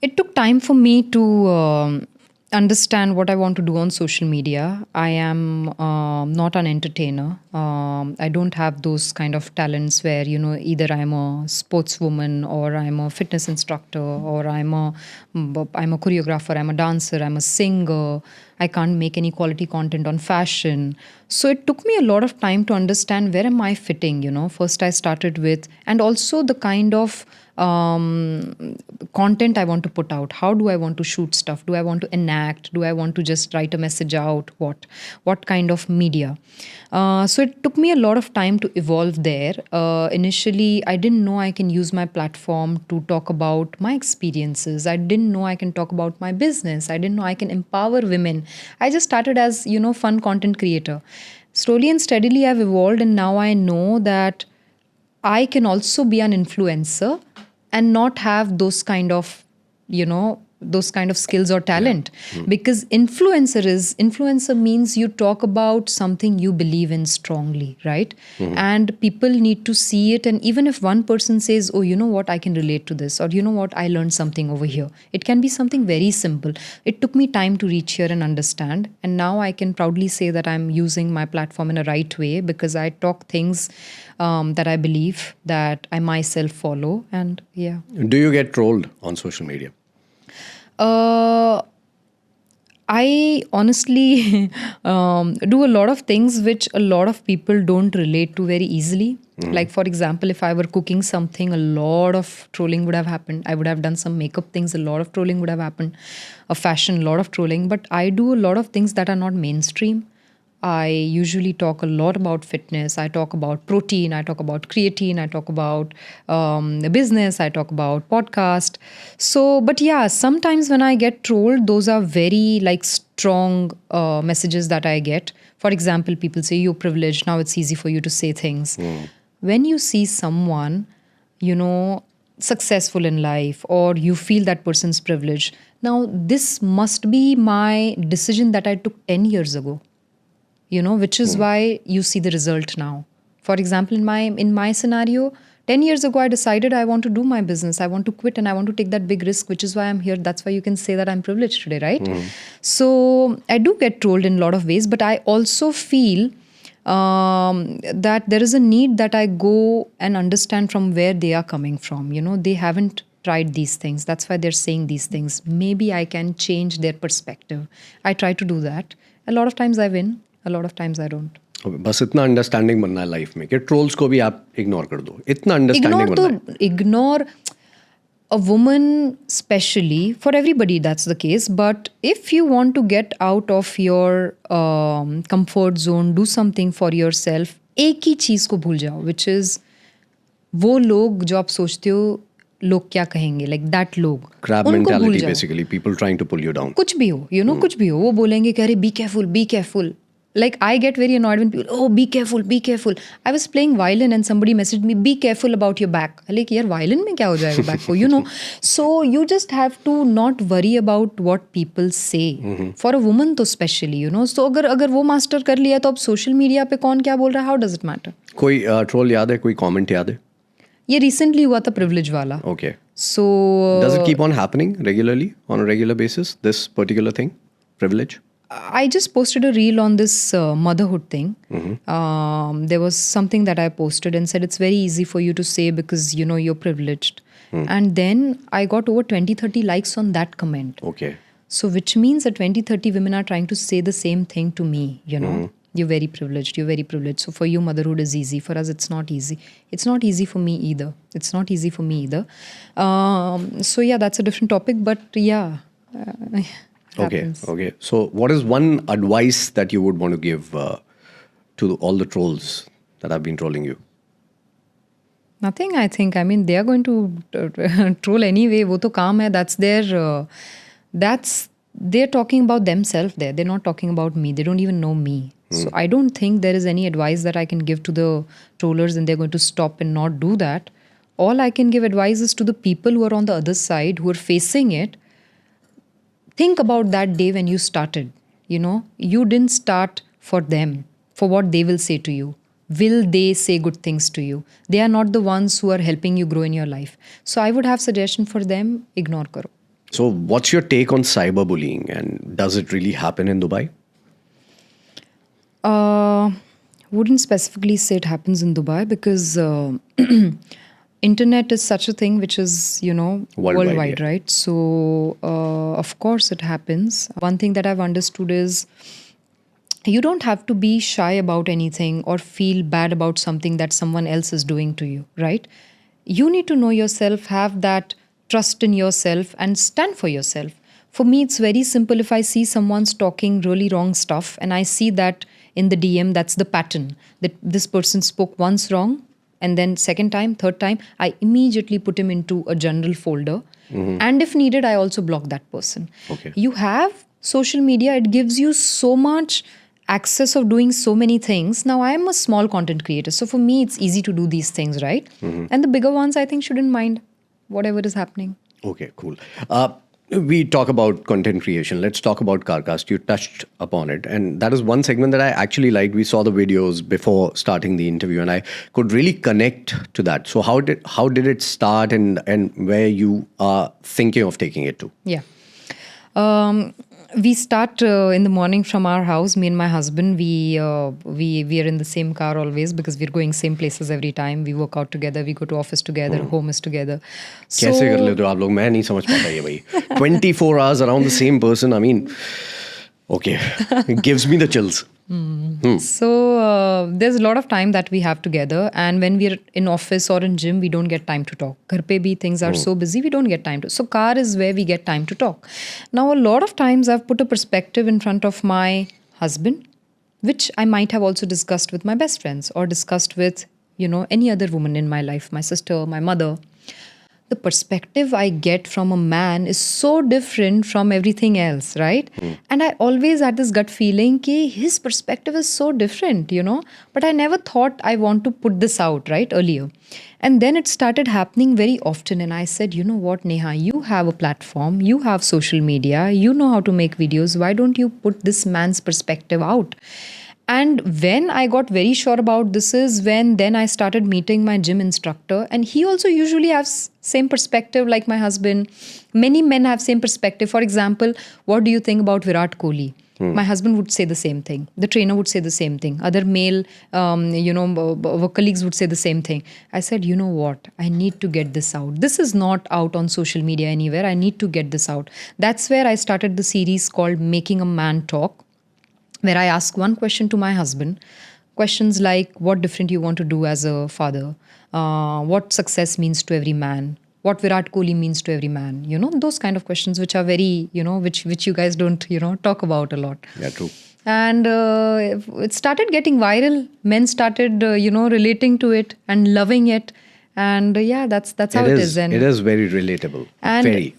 It took time for me to understand what I want to do on social media. I am not an entertainer. I don't have those kind of talents where, either I'm a sportswoman or I'm a fitness instructor or I'm a choreographer, I'm a dancer, I'm a singer. I can't make any quality content on fashion. So it took me a lot of time to understand where am I fitting, First I started with, and also the kind of content I want to put out. How do I want to shoot stuff? Do I want to enact? Do I want to just write a message out? What kind of media? So it took me a lot of time to evolve there. Initially, I didn't know I can use my platform to talk about my experiences. I didn't know I can talk about my business. I didn't know I can empower women. I just started as, fun content creator. Slowly and steadily, I've evolved, and now I know that I can also be an influencer and not have those kind of skills or talent. Because influencer means you talk about something you believe in strongly, right? And people need to see it. And even if one person says, oh, you know what, I can relate to this, or you know what, I learned something over here. It can be something very simple. It took me time to reach here and understand. And now I can proudly say that I'm using my platform in a right way, because I talk things that I believe, that I myself follow. And yeah. Do you get trolled on social media? I honestly do a lot of things which a lot of people don't relate to very easily. Like, for example, if I were cooking something, a lot of trolling would have happened. I would have done some makeup things, a lot of trolling would have happened. A fashion, a lot of trolling. But I do a lot of things that are not mainstream. I usually talk a lot about fitness. I talk about protein. I talk about creatine. I talk about the business. I talk about podcast. So, but yeah, sometimes when I get trolled, those are very like strong messages that I get. For example, people say, you're privileged. Now it's easy for you to say things. When you see someone, successful in life, or you feel that person's privileged, now this must be my decision that I took 10 years ago, which is why you see the result now. For example, in my scenario, 10 years ago, I decided I want to do my business. I want to quit and I want to take that big risk, which is why I'm here. That's why you can say that I'm privileged today, right? So I do get trolled in a lot of ways, but I also feel that there is a need that I go and understand from where they are coming from. They haven't tried these things. That's why they're saying these things. Maybe I can change their perspective. I try to do that. A lot of times I win. A lot of times I don't. बस इतना understanding बनना है life में कि trolls को भी आप ignore कर दो. इतना अंडरस्टैंडिंग बनना है. Ignore a woman, especially, for everybody that's the case, but if you want to get out of your comfort zone, do something for yourself, एक ही चीज को भूल जाओ, which is वो लोग जो आप सोचते हो लोग क्या कहेंगे, like that लोग, crab उनको भूल mentality जाओ. basically, people trying to pull you down. कुछ भी हो, कुछ भी हो, वो बोलेंगे कि अरे be careful. Like I get very annoyed when people, oh, be careful. I was playing violin and somebody messaged me, be careful about your back. Like, yaar, violin mein kya ho jayega back ko, So you just have to not worry about what people say. For a woman to especially, So अगर वो master कर लिया तो अब social media पे कौन क्या बोल रहा है, how does it matter? कोई troll याद है, कोई comment याद है? ये recently हुआ था privilege वाला. Okay. So does it keep on happening regularly, on a regular basis, this particular thing, privilege? I just posted a reel on this motherhood thing. There was something that I posted and said it's very easy for you to say because you're privileged. And then I got over 20-30 likes on that comment. Okay. So which means that 20-30 women are trying to say the same thing to me, You're very privileged. So for you, motherhood is easy. For us, it's not easy. It's not easy for me either. So yeah, that's a different topic. But yeah. Happens. Okay. So what is one advice that you would want to give to all the trolls that have been trolling you? Nothing, I think. I mean, they are going to troll anyway. वो तो काम है. That's their... they're talking about themselves there. They're not talking about me. They don't even know me. So I don't think there is any advice that I can give to the trollers and they're going to stop and not do that. All I can give advice is to the people who are on the other side, who are facing it. Think about that day when you started. You didn't start for them, for what they will say to you. Will they say good things to you? They are not the ones who are helping you grow in your life. So I would have suggestion for them, ignore karo. So what's your take on cyberbullying and does it really happen in Dubai? Wouldn't specifically say it happens in Dubai because internet is such a thing which is, worldwide, yeah. Right? So, of course it happens. One thing that I've understood is you don't have to be shy about anything or feel bad about something that someone else is doing to you, right? You need to know yourself, have that trust in yourself and stand for yourself. For me, it's very simple. If I see someone's talking really wrong stuff and I see that in the DM, that's the pattern, that this person spoke once wrong, and then second time, third time, I immediately put him into a general folder. And if needed, I also block that person. Okay. You have social media. It gives you so much access of doing so many things. Now, I am a small content creator. So for me, it's easy to do these things, right? And the bigger ones, I think, shouldn't mind whatever is happening. Okay, cool. We talk about content creation. Let's talk about CarCast. You touched upon it. And that is one segment that I actually liked. We saw the videos before starting the interview and I could really connect to that. So how did it start and where you are thinking of taking it to? Yeah. We start in the morning from our house. Me and my husband, we are in the same car always because we're going same places every time. We work out together. We go to office together. Home is together. कैसे कर लेते हो आप लोग? मैं नहीं समझ पाता ये भाई. 24 hours around the same person. I mean, okay, it gives me the chills. So there's a lot of time that we have together, and when we're in office or in gym, we don't get time to talk. Ghar pe bhi things are so busy, we don't get time to. So car is where we get time to talk. Now, a lot of times I've put a perspective in front of my husband which I might have also discussed with my best friends or discussed with, any other woman in my life, my sister, my mother. The perspective I get from a man is so different from everything else, right? And I always had this gut feeling that his perspective is so different, but I never thought I want to put this out, right, earlier. And then it started happening very often. And I said, you know what, Neha, you have a platform, you have social media, you know how to make videos. Why don't you put this man's perspective out? And when I got very sure about this is when then I started meeting my gym instructor, and he also usually has same perspective like my husband. Many men have same perspective. For example, what do you think about Virat Kohli? My husband would say the same thing. The trainer would say the same thing. Other male, colleagues would say the same thing. I said, you know what? I need to get this out. This is not out on social media anywhere. I need to get this out. That's where I started the series called Making a Man Talk, where I ask one question to my husband. Questions like, what different you want to do as a father? What success means to every man? What Virat Kohli means to every man? Those kind of questions which are very, which you guys don't, talk about a lot. Yeah, true. And it started getting viral. Men started, relating to it and loving it. And that's how it is. And it is very relatable. And very.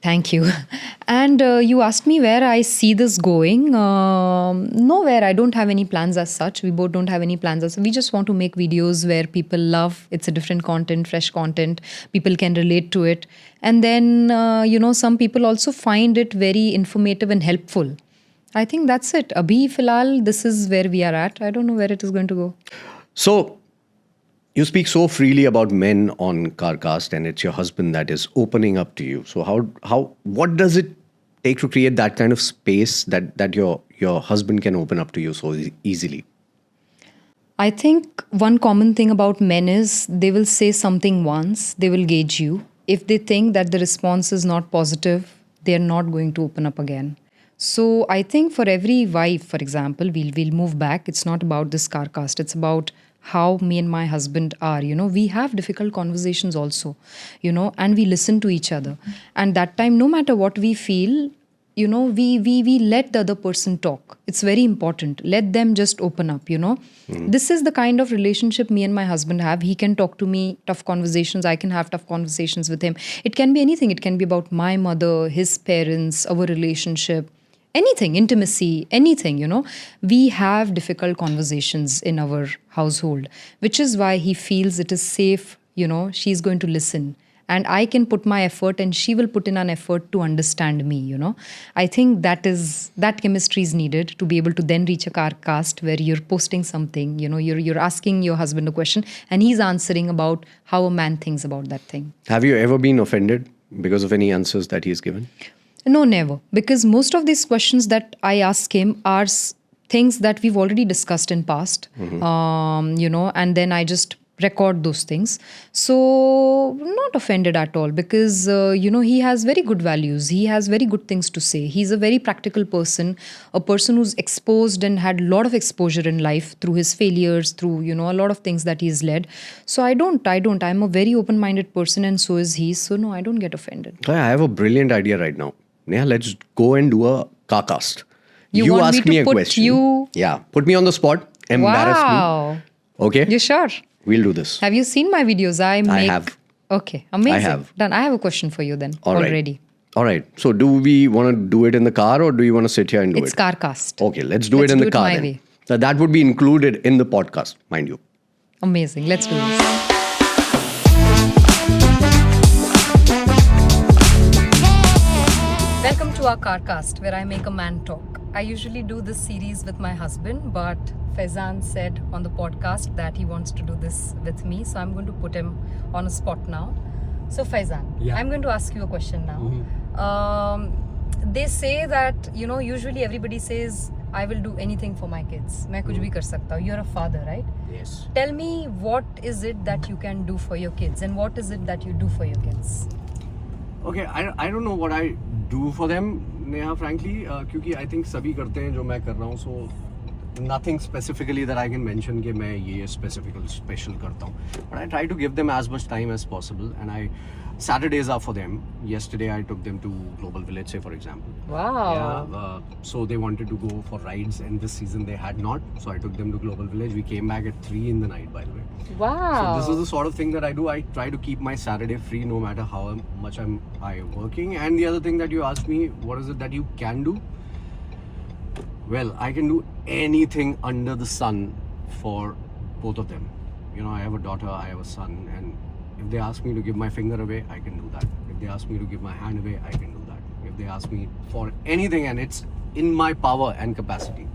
Thank you. And you asked me where I see this going. Nowhere. I don't have any plans as such. We both don't have any plans as such. We just want to make videos where people love. It's a different content, fresh content. People can relate to it. And then, some people also find it very informative and helpful. I think that's it. Abhi filal, this is where we are at. I don't know where it is going to go. So, you speak so freely about men on CarCast, and it's your husband that is opening up to you. So what does it take to create that kind of space that your husband can open up to you so easily? I think one common thing about men is they will say something once, they will gauge you. If they think that the response is not positive, they are not going to open up again. So I think for every wife, for example, we'll move back. It's not about this CarCast. It's about how me and my husband are. We have difficult conversations also, and we listen to each other. And that time, no matter what we feel, we let the other person talk. It's very important. Let them just open up, This is the kind of relationship me and my husband have. He can talk to me tough conversations. I can have tough conversations with him. It can be anything. It can be about my mother, his parents, our relationship. Anything, intimacy, anything, We have difficult conversations in our household, which is why he feels it is safe, she's going to listen. And I can put my effort and she will put in an effort to understand me, I think that chemistry is needed to be able to then reach a CarCast where you're posting something, you're asking your husband a question and he's answering about how a man thinks about that thing. Have you ever been offended because of any answers that he's given? No, never. Because most of these questions that I ask him are things that we've already discussed in past, and then I just record those things. So not offended at all because, he has very good values. He has very good things to say. He's a very practical person, a person who's exposed and had a lot of exposure in life through his failures, through, a lot of things that he's led. So I don't. I'm a very open-minded person and so is he. So no, I don't get offended. I have a brilliant idea right now. Neha, let's go and do a CarCast. You want ask me to a put question. you... Yeah, put me on the spot. Embarrass me. Okay? You sure? We'll do this. Have you seen my videos? I have. Okay, amazing. I have. Done. I have a question for you then already. All right. So do we want to do it in the car or do you want to sit here and do It's CarCast. Okay, let's do it in the car. My way. So that would be included in the podcast, mind you. Amazing. Let's do this. Welcome to our CarCast, where I make a man talk. I usually do this series with my husband, but Faizan said on the podcast that he wants to do this with me, so I'm going to put him on a spot now. So Faizan, I'm going to ask you a question now. They say that, usually everybody says, I will do anything for my kids. मैं कुछ भी कर सकता हूँ. You're a father, right? Yes. Tell me, what is it that you can do for your kids and what is it that you do for your kids? Okay, I don't know what I do for them, Neha, frankly, क्योंकि I think सभी करते हैं जो मैं कर रहा हूँ. So nothing specifically that I can mention कि मैं ये special करता हूँ. But I try to give them as much time as possible, and Saturdays are for them. Yesterday I took them to Global Village, say for example. Wow. Yeah. So they wanted to go for rides, and this season they had not. So I took them to Global Village. We came back at 3 in the night, by the way. Wow. So this is the sort of thing that I do. I try to keep my Saturday free, no matter how much I working. And the other thing that you asked me, what is it that you can do? Well, I can do anything under the sun for both of them. You know, I have a daughter, I have a son, and if they ask me to give my finger away, I can do that. If they ask me to give my hand away, I can do that. If they ask me for anything and it's in my power and capacity,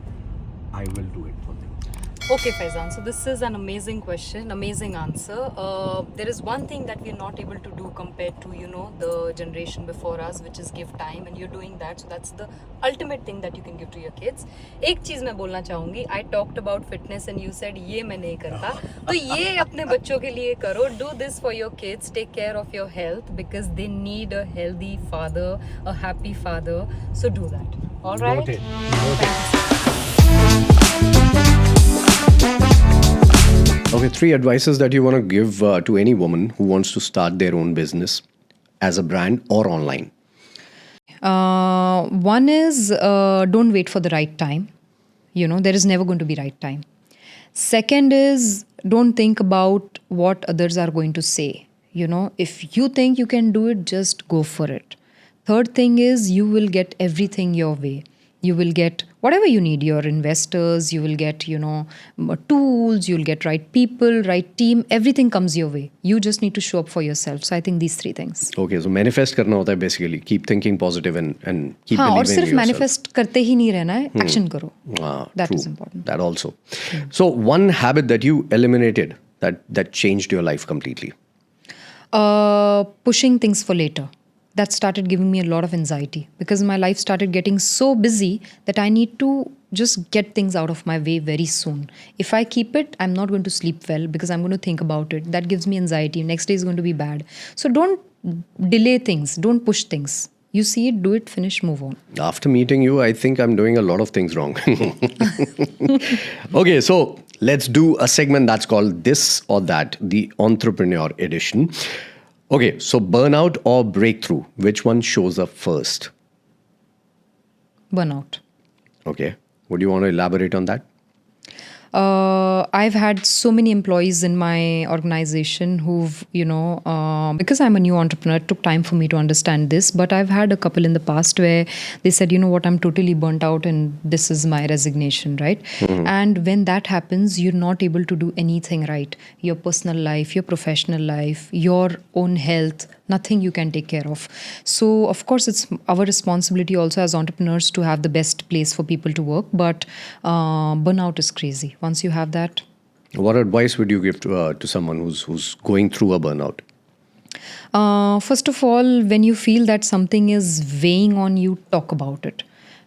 I will do it for them. Okay, Faizan. So this is an amazing question, amazing answer. There is one thing that we're not able to do compared to, the generation before us, which is give time, and you're doing that. So that's the ultimate thing that you can give to your kids. एक चीज मैं बोलना चाहूँगी. I talked about fitness and you said ये मैं नहीं करता. तो ये अपने बच्चों के लिए करो. Do this for your kids. Take care of your health because they need a healthy father, a happy father. So do that. All right. Noted. Okay, 3 advices that you want to give to any woman who wants to start their own business as a brand or online. One is don't wait for the right time. There is never going to be right time. Second is don't think about what others are going to say. If you think you can do it, just go for it. Third thing is you will get everything your way. You will get whatever you need, your investors, you will get, tools, you'll get right people, right team, everything comes your way. You just need to show up for yourself. So I think these 3 things. Okay, so manifest करना होता है basically. Keep thinking positive and keep believing in yourself. और सिर्फ manifest करते ही नहीं रहना है, action करो. That true. is important. That also. So one habit that you eliminated that changed your life completely. Pushing things for later. That started giving me a lot of anxiety because my life started getting so busy that I need to just get things out of my way very soon. If I keep it, I'm not going to sleep well because I'm going to think about it. That gives me anxiety. Next day is going to be bad. So don't delay things. Don't push things. You see it, do it, finish, move on. After meeting you, I think I'm doing a lot of things wrong. Okay, so let's do a segment that's called This or That, the Entrepreneur Edition. Okay, so burnout or breakthrough, which one shows up first? Burnout. Okay. Would you want to elaborate on that? I've had so many employees in my organization who've, because I'm a new entrepreneur, it took time for me to understand this. But I've had a couple in the past where they said, I'm totally burnt out and this is my resignation, right? Mm-hmm. And when that happens, you're not able to do anything right. Your personal life, your professional life, your own health, nothing you can take care of. So, of course, it's our responsibility also as entrepreneurs to have the best place for people to work. But burnout is crazy. Once you have that. What advice would you give to someone who's going through a burnout? First of all, when you feel that something is weighing on you, talk about it.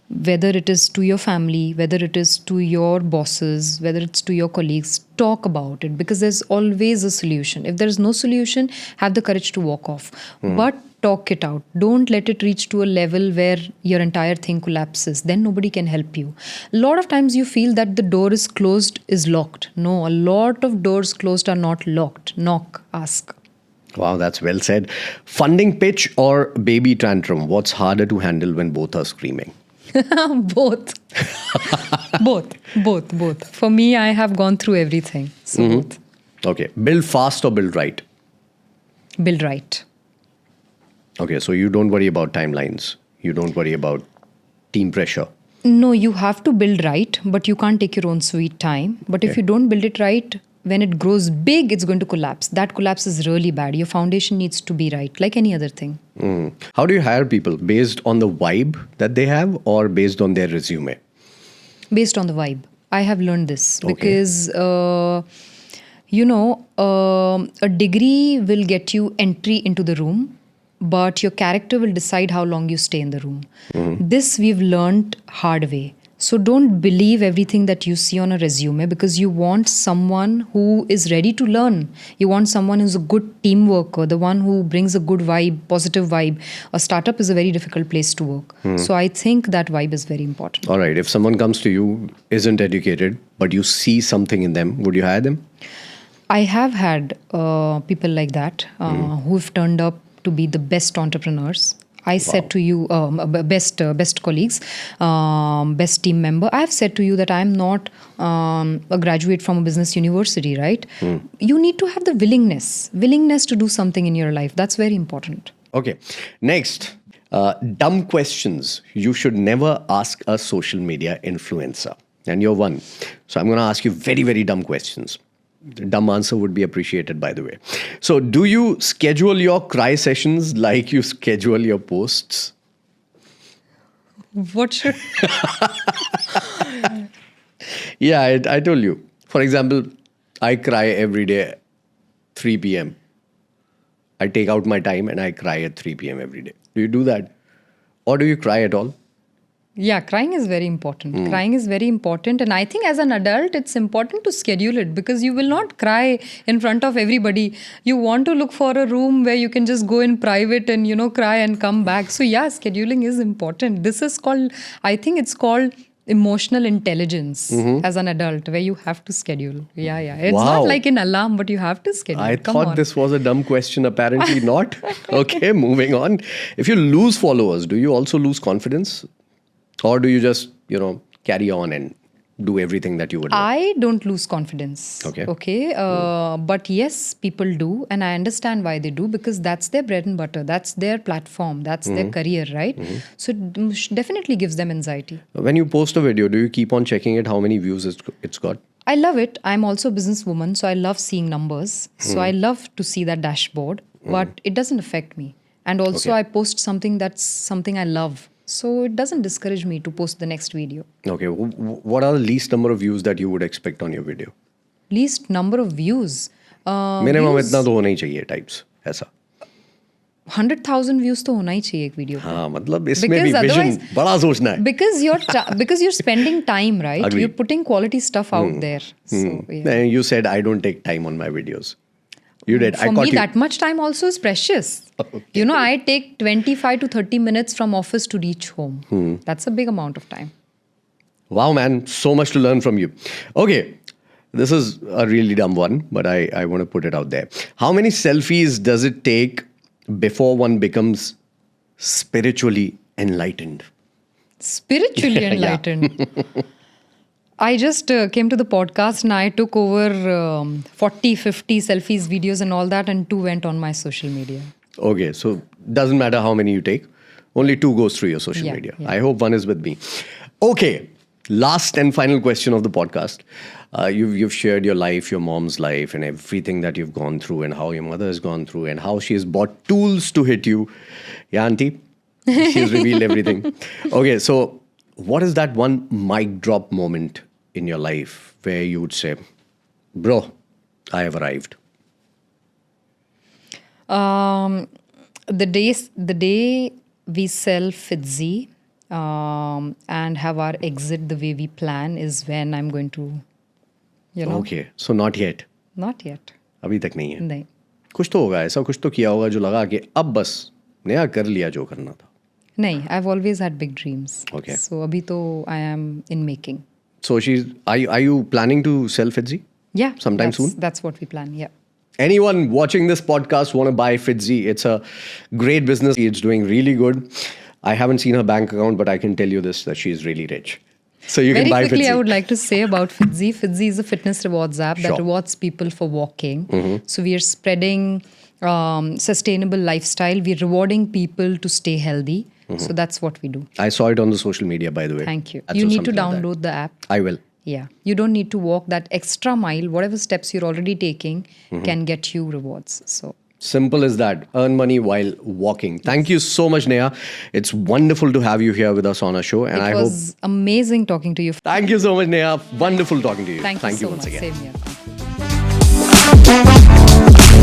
Whether it is to your family, whether it is to your bosses, whether it's to your colleagues, talk about it because there's always a solution. If there's no solution, have the courage to walk off. But talk it out. Don't let it reach to a level where your entire thing collapses. Then nobody can help you. A lot of times you feel that the door is closed, is locked. No, a lot of doors closed are not locked. Knock, ask. Wow, that's well said. Funding pitch or baby tantrum? What's harder to handle when both are screaming? Both. Both. For me, I have gone through everything. So both. Okay. Build fast or build right? Build right. Okay, so you don't worry about timelines. You don't worry about team pressure. No, you have to build right, but you can't take your own sweet time. But if you don't build it right, when it grows big, it's going to collapse. That collapse is really bad. Your foundation needs to be right, like any other thing. How do you hire people? Based on the vibe that they have or based on their resume? Based on the vibe. I have learned this because, a degree will get you entry into the room, but your character will decide how long you stay in the room. This we've learned hard way. So don't believe everything that you see on a resume, because you want someone who is ready to learn. You want someone who's a good team worker, the one who brings a good vibe, positive vibe. A startup is a very difficult place to work. So I think that vibe is very important. All right. If someone comes to you, isn't educated, but you see something in them, would you hire them? I have had people like that who've turned up to be the best entrepreneurs. I said to you, best colleagues, best team member. I have said to you that I am not a graduate from a business university, right? You need to have the willingness to do something in your life. That's very important. Okay. Next, dumb questions you should never ask a social media influencer. And you're one. So I'm going to ask you very, very dumb questions. The dumb answer would be appreciated, by the way. So do you schedule your cry sessions like you schedule your posts? What should... Yeah, I told you. For example, I cry every day 3 p.m. I take out my time and I cry at 3 p.m. every day. Do you do that? Or do you cry at all? Yeah, crying is very important. Crying is very important. And I think as an adult, it's important to schedule it, because you will not cry in front of everybody. You want to look for a room where you can just go in private and, cry and come back. So yeah, scheduling is important. This is called, I think it's called emotional intelligence as an adult, where you have to schedule. Yeah. It's not like an alarm, but you have to schedule. I thought this was a dumb question. Apparently not. Okay, moving on. If you lose followers, do you also lose confidence? Or do you just, carry on and do everything that you would like? I don't lose confidence. Okay. But yes, people do. And I understand why they do, because that's their bread and butter. That's their platform. That's their career, right? So it definitely gives them anxiety. When you post a video, do you keep on checking it, how many views it's got? I love it. I'm also a businesswoman, so I love seeing numbers. So I love to see that dashboard, but it doesn't affect me. And also I post something that's something I love. So it doesn't discourage me to post the next video. Okay. What are the least number of views that you would expect on your video? Least number of views? Minimum इतना तो होना ही चाहिए types ऐसा. 100,000 views तो होना ही चाहिए एक video. हाँ, मतलब इसमें भी vision बड़ा सोचना है. Because you're spending time, right? Agreed. You're putting quality stuff out there. So, yeah. You said I don't take time on my videos. You did. For me, that much time also is precious. Okay. I take 25 to 30 minutes from office to reach home. That's a big amount of time. Wow, man. So much to learn from you. Okay. This is a really dumb one, but I want to put it out there. How many selfies does it take before one becomes spiritually enlightened? Spiritually enlightened? I just came to the podcast and I took over 40, 50 selfies, videos and all that, and 2 went on my social media. Okay, so doesn't matter how many you take. Only 2 goes through your social media. Yeah. I hope 1 is with me. Okay, last and final question of the podcast. You've shared your life, your mom's life, and everything that you've gone through, and how your mother has gone through, and how she has bought tools to hit you. Yeah, auntie? She's revealed everything. Okay, so what is that one mic drop moment in your life where you would say, bro, I have arrived? The day we sell Fitze and have our exit the way we plan is when I'm going to, Okay, so not yet. Not yet. अभी तक नहीं है. नहीं. कुछ तो होगा, ऐसा कुछ तो किया होगा जो लगा कि अब बस नया कर लिया जो करना था. No, I've always had big dreams. Okay. So abhi to I am in making. So are you planning to sell Fitze? Yeah. Sometime soon? That's what we plan, yeah. Anyone watching this podcast want to buy Fitze? It's a great business. It's doing really good. I haven't seen her bank account, but I can tell you this, that she's really rich. So you can buy Fitze. Very quickly, I would like to say about Fitze. Fitze is a fitness rewards app that rewards people for walking. So we are spreading sustainable lifestyle. We're rewarding people to stay healthy. So that's what we do. I saw it on the social media, by the way. Thank you. You need to download the app. I will. Yeah. You don't need to walk that extra mile. Whatever steps you're already taking can get you rewards. So simple as that. Earn money while walking. Thank you so much, Neha. It's wonderful to have you here with us on our show. And it was amazing talking to you. Thank you so much, Neha. Wonderful talking to you. Thank you so once much. again. Same here. Thank you.